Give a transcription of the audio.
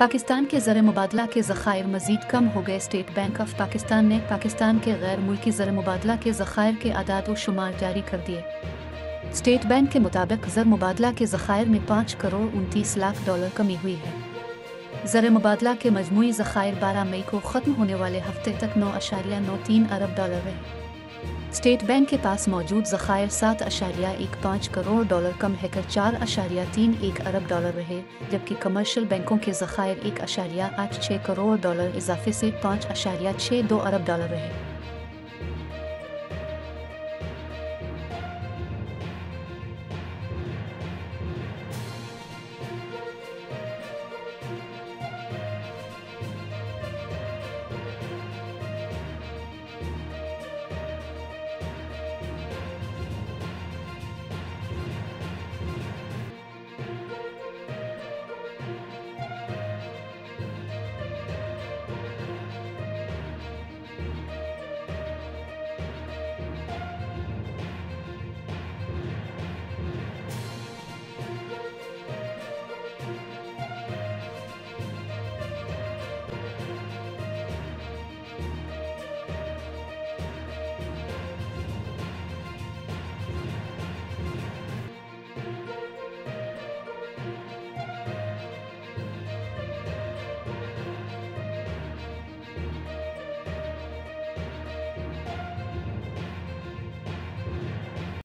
पाकिस्तान के ज़र मुबादला के ज़खायर मज़ीद कम हो गए। स्टेट बैंक ऑफ पाकिस्तान ने पाकिस्तान के गैर मुल्की ज़र मुबादला के ज़खायर के आदाद व शुमार जारी कर दिए। स्टेट बैंक के मुताबिक ज़र मुबादला के ज़खायर में 5 करोड़ 29 लाख डॉलर कमी हुई है। ज़र मुबादला के मजमूई ज़खायर 12 मई को ख़त्म होने वाले हफ्ते तक 9.93 अरब डॉलर रहे। स्टेट बैंक के पास मौजूद ज़खायर 7.15 करोड़ डॉलर कम होकर 4.31 अरब डॉलर रहे, जबकि कमर्शियल बैंकों के ज़खायर 1.86 करोड़ डॉलर इजाफे से 5.62 अरब डॉलर रहे।